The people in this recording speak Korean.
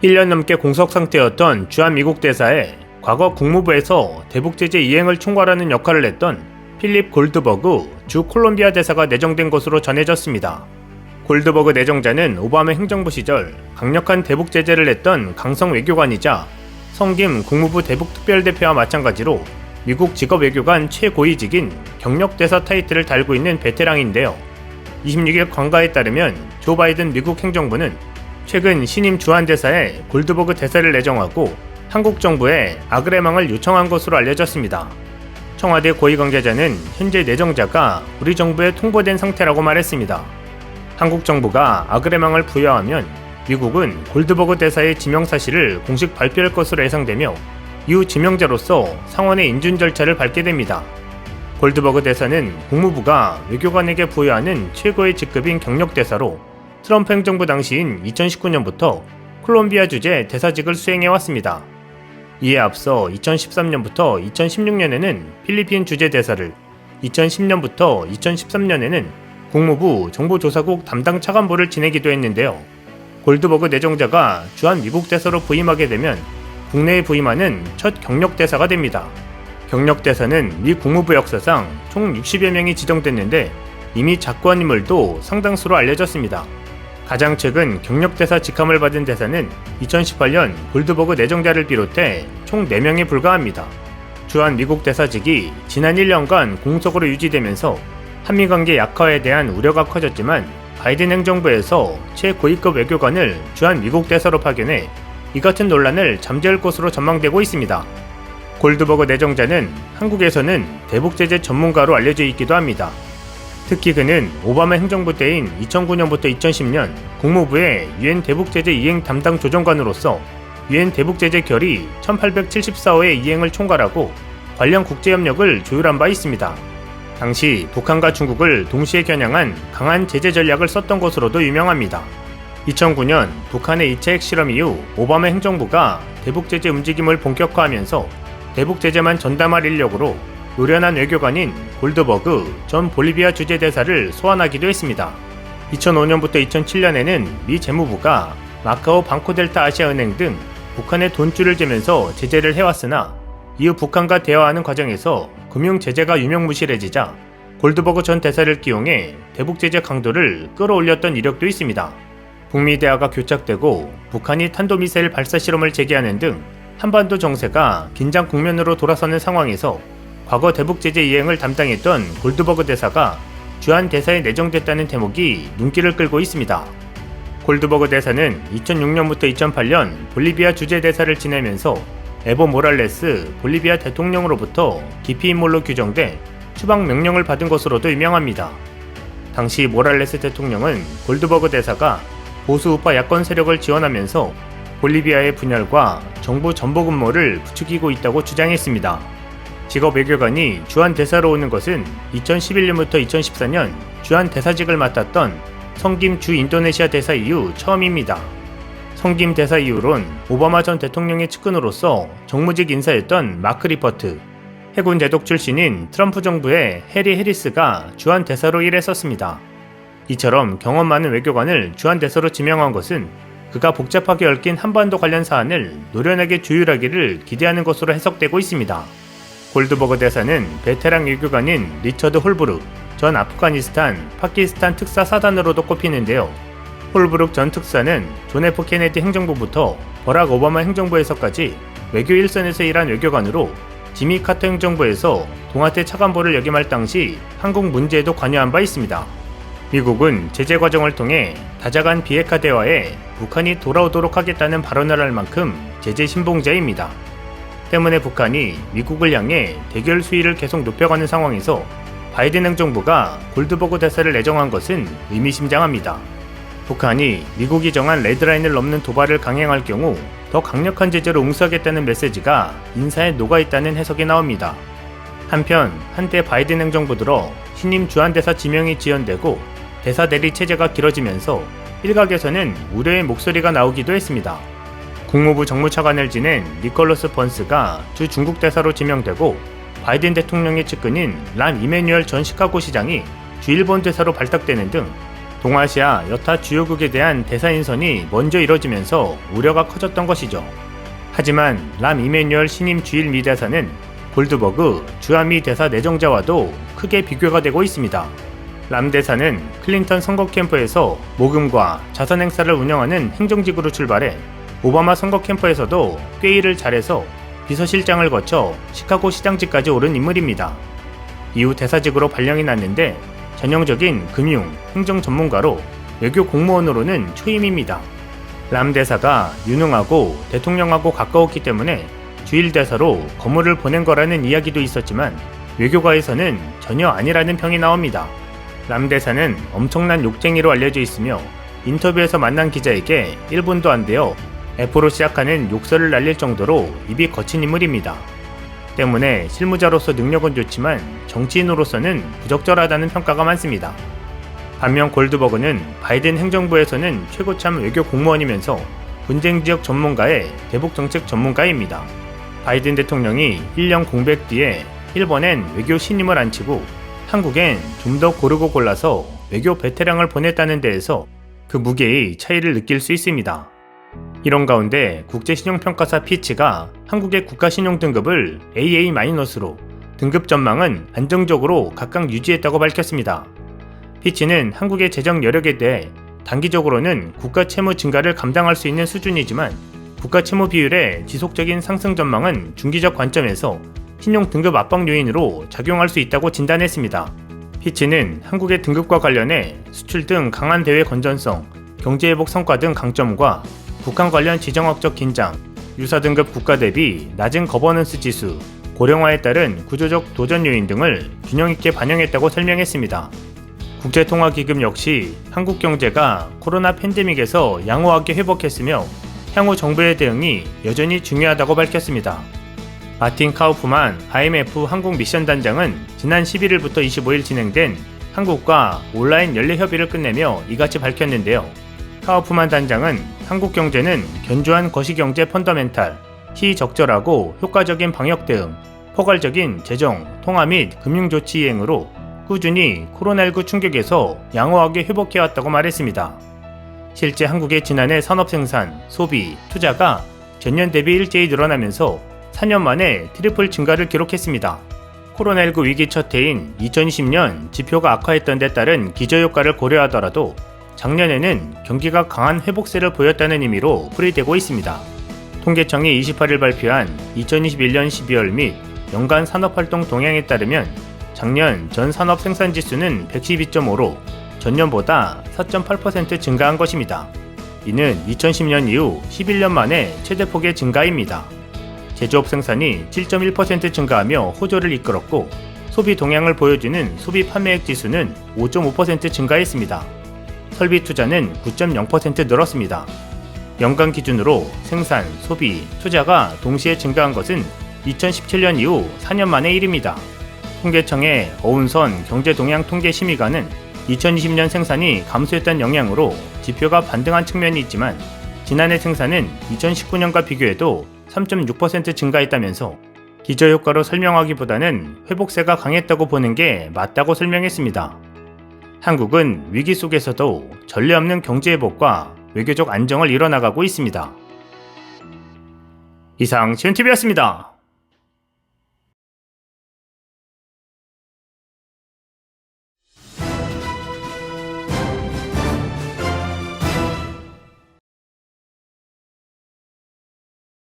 1년 넘게 공석 상태였던 주한 미국 대사에 과거 국무부에서 대북 제재 이행을 총괄하는 역할을 했던 필립 골드버그 주 콜롬비아 대사가 내정된 것으로 전해졌습니다. 골드버그 내정자는 오바마 행정부 시절 강력한 대북 제재를 했던 강성 외교관이자 성김 국무부 대북 특별대표와 마찬가지로 미국 직업 외교관 최고위직인 경력대사 타이틀을 달고 있는 베테랑인데요. 26일 관가에 따르면 조 바이든 미국 행정부는 최근 신임 주한 대사에 골드버그 대사를 내정하고 한국 정부에 아그레망을 요청한 것으로 알려졌습니다. 청와대 고위 관계자는 현재 내정자가 우리 정부에 통보된 상태라고 말했습니다. 한국 정부가 아그레망을 부여하면 미국은 골드버그 대사의 지명 사실을 공식 발표할 것으로 예상되며 이후 지명자로서 상원의 인준 절차를 밟게 됩니다. 골드버그 대사는 국무부가 외교관에게 부여하는 최고의 직급인 경력대사로 트럼프 행정부 당시인 2019년부터 콜롬비아 주재 대사직을 수행해왔습니다. 이에 앞서 2013년부터 2016년에는 필리핀 주재 대사를, 2010년부터 2013년에는 국무부 정보조사국 담당 차관보를 지내기도 했는데요. 골드버그 내정자가 주한 미국 대사로 부임하게 되면 국내에 부임하는 첫 경력대사가 됩니다. 경력대사는 미 국무부 역사상 총 60여 명이 지정됐는데 이미 작고한 인물도 상당수로 알려졌습니다. 가장 최근 경력대사 직함을 받은 대사는 2018년 골드버그 내정자를 비롯해 총 4명에 불과합니다. 주한 미국 대사직이 지난 1년간 공석으로 유지되면서 한미관계 약화에 대한 우려가 커졌지만 바이든 행정부에서 최고위급 외교관을 주한 미국 대사로 파견해 이 같은 논란을 잠재울 것으로 전망되고 있습니다. 골드버그 내정자는 한국에서는 대북 제재 전문가로 알려져 있기도 합니다. 특히 그는 오바마 행정부 때인 2009년부터 2010년 국무부의 유엔 대북 제재 이행 담당 조정관으로서 유엔 대북 제재 결의 1874호의 이행을 총괄하고 관련 국제협력을 조율한 바 있습니다. 당시 북한과 중국을 동시에 겨냥한 강한 제재 전략을 썼던 것으로도 유명합니다. 2009년 북한의 2차 핵실험 이후 오바마 행정부가 대북 제재 움직임을 본격화하면서 대북 제재만 전담할 인력으로 노련한 외교관인 골드버그 전 볼리비아 주재대사를 소환하기도 했습니다. 2005년부터 2007년에는 미 재무부가 마카오 방코델타 아시아은행 등 북한의 돈줄을 재면서 제재를 해왔으나 이후 북한과 대화하는 과정에서 금융 제재가 유명무실해지자 골드버그 전 대사를 기용해 대북 제재 강도를 끌어올렸던 이력도 있습니다. 북미 대화가 교착되고 북한이 탄도미사일 발사 실험을 재개하는 등 한반도 정세가 긴장 국면으로 돌아서는 상황에서 과거 대북 제재 이행을 담당했던 골드버그 대사가 주한 대사에 내정됐다는 대목이 눈길을 끌고 있습니다. 골드버그 대사는 2006년부터 2008년 볼리비아 주재 대사를 지내면서 에보 모랄레스 볼리비아 대통령으로부터 기피 인물로 규정돼 추방 명령을 받은 것으로도 유명합니다. 당시 모랄레스 대통령은 골드버그 대사가 보수 우파 야권 세력을 지원하면서 볼리비아의 분열과 정부 전복 음모를 부추기고 있다고 주장했습니다. 직업 외교관이 주한 대사로 오는 것은 2011년부터 2014년 주한 대사직을 맡았던 성김 주 인도네시아 대사 이후 처음입니다. 성김 대사 이후론 오바마 전 대통령의 측근으로서 정무직 인사였던 마크 리퍼트, 해군 제독 출신인 트럼프 정부의 해리 해리스가 주한 대사로 일했었습니다. 이처럼 경험 많은 외교관을 주한 대사로 지명한 것은 그가 복잡하게 얽힌 한반도 관련 사안을 노련하게 조율하기를 기대하는 것으로 해석되고 있습니다. 골드버그 대사는 베테랑 외교관인 리처드 홀브룩 전 아프가니스탄, 파키스탄 특사 사단으로도 꼽히는데요. 홀브룩 전 특사는 존 F 케네디 행정부부터 버락 오바마 행정부에서까지 외교 일선에서 일한 외교관으로 지미 카터 행정부에서 동아태 차관보를 역임할 당시 한국 문제에도 관여한 바 있습니다. 미국은 제재 과정을 통해 다자간 비핵화 대화에 북한이 돌아오도록 하겠다는 발언을 할 만큼 제재 신봉자입니다. 때문에 북한이 미국을 향해 대결 수위를 계속 높여가는 상황에서 바이든 행정부가 골드버그 대사를 내정한 것은 의미심장합니다. 북한이 미국이 정한 레드라인을 넘는 도발을 강행할 경우 더 강력한 제재로 응수하겠다는 메시지가 인사에 녹아있다는 해석이 나옵니다. 한편 한때 바이든 행정부 들어 신임 주한대사 지명이 지연되고 대사 대리 체제가 길어지면서 일각에서는 우려의 목소리가 나오기도 했습니다. 국무부 정무차관을 지낸 니콜러스 번스가 주 중국 대사로 지명되고 바이든 대통령의 측근인 란 이메뉴얼 전 시카고 시장이 주 일본 대사로 발탁되는 등 동아시아 여타 주요국에 대한 대사 인선이 먼저 이뤄지면서 우려가 커졌던 것이죠. 하지만 람 이메뉴얼 신임 주일 미 대사는 골드버그 주한미 대사 내정자와도 크게 비교가 되고 있습니다. 람 대사는 클린턴 선거 캠프에서 모금과 자선 행사를 운영하는 행정직으로 출발해 오바마 선거 캠프에서도 꽤 일을 잘해서 비서실장을 거쳐 시카고 시장직까지 오른 인물입니다. 이후 대사직으로 발령이 났는데 전형적인 금융, 행정 전문가로 외교 공무원으로는 초임입니다. 람 대사가 유능하고 대통령하고 가까웠기 때문에 주일 대사로 거물을 보낸 거라는 이야기도 있었지만 외교가에서는 전혀 아니라는 평이 나옵니다. 람 대사는 엄청난 욕쟁이로 알려져 있으며 인터뷰에서 만난 기자에게 1분도 안 되어 F로 시작하는 욕설을 날릴 정도로 입이 거친 인물입니다. 때문에 실무자로서 능력은 좋지만 정치인으로서는 부적절하다는 평가가 많습니다. 반면 골드버그는 바이든 행정부에서는 최고참 외교 공무원이면서 분쟁 지역 전문가의 대북 정책 전문가입니다. 바이든 대통령이 1년 공백 뒤에 일본엔 외교 신임을 안치고 한국엔 좀 더 고르고 골라서 외교 베테랑을 보냈다는 데에서 그 무게의 차이를 느낄 수 있습니다. 이런 가운데 국제신용평가사 피치가 한국의 국가신용등급을 AA-로 등급 전망은 안정적으로 각각 유지했다고 밝혔습니다. 피치는 한국의 재정 여력에 대해 단기적으로는 국가 채무 증가를 감당할 수 있는 수준이지만 국가 채무 비율의 지속적인 상승 전망은 중기적 관점에서 신용 등급 압박 요인으로 작용할 수 있다고 진단했습니다. 피치는 한국의 등급과 관련해 수출 등 강한 대외 건전성, 경제회복 성과 등 강점과 북한 관련 지정학적 긴장, 유사 등급 국가 대비 낮은 거버넌스 지수, 고령화에 따른 구조적 도전 요인 등을 균형 있게 반영했다고 설명했습니다. 국제통화기금 역시 한국 경제가 코로나 팬데믹에서 양호하게 회복했으며 향후 정부의 대응이 여전히 중요하다고 밝혔습니다. 마틴 카우프만 IMF 한국 미션 단장은 지난 11일부터 25일 진행된 한국과 온라인 연례 협의를 끝내며 이같이 밝혔는데요. 카우프만 단장은 한국 경제는 견조한 거시경제 펀더멘탈, 시적절하고 효과적인 방역 대응, 포괄적인 재정, 통화 및 금융조치 이행으로 꾸준히 코로나19 충격에서 양호하게 회복해왔다고 말했습니다. 실제 한국의 지난해 산업생산, 소비, 투자가 전년 대비 일제히 늘어나면서 4년 만에 트리플 증가를 기록했습니다. 코로나19 위기 첫 해인 2020년 지표가 악화했던 데 따른 기저효과를 고려하더라도 작년에는 경기가 강한 회복세를 보였다는 의미로 풀이되고 있습니다. 통계청이 28일 발표한 2021년 12월 및 연간 산업활동 동향에 따르면 작년 전 산업 생산지수는 112.5로 전년보다 4.8% 증가한 것입니다. 이는 2010년 이후 11년 만에 최대폭의 증가입니다. 제조업 생산이 7.1% 증가하며 호조를 이끌었고 소비 동향을 보여주는 소비 판매액 지수는 5.5% 증가했습니다. 설비 투자는 9.0% 늘었습니다. 연간 기준으로 생산, 소비, 투자가 동시에 증가한 것은 2017년 이후 4년 만의 일입니다. 통계청의 어운선 경제동향통계심의관은 2020년 생산이 감소했던 영향으로 지표가 반등한 측면이 있지만 지난해 생산은 2019년과 비교해도 3.6% 증가했다면서 기저효과로 설명하기보다는 회복세가 강했다고 보는 게 맞다고 설명했습니다. 한국은 위기 속에서도 전례 없는 경제회복과 외교적 안정을 이뤄나가고 있습니다. 이상 시온TV였습니다.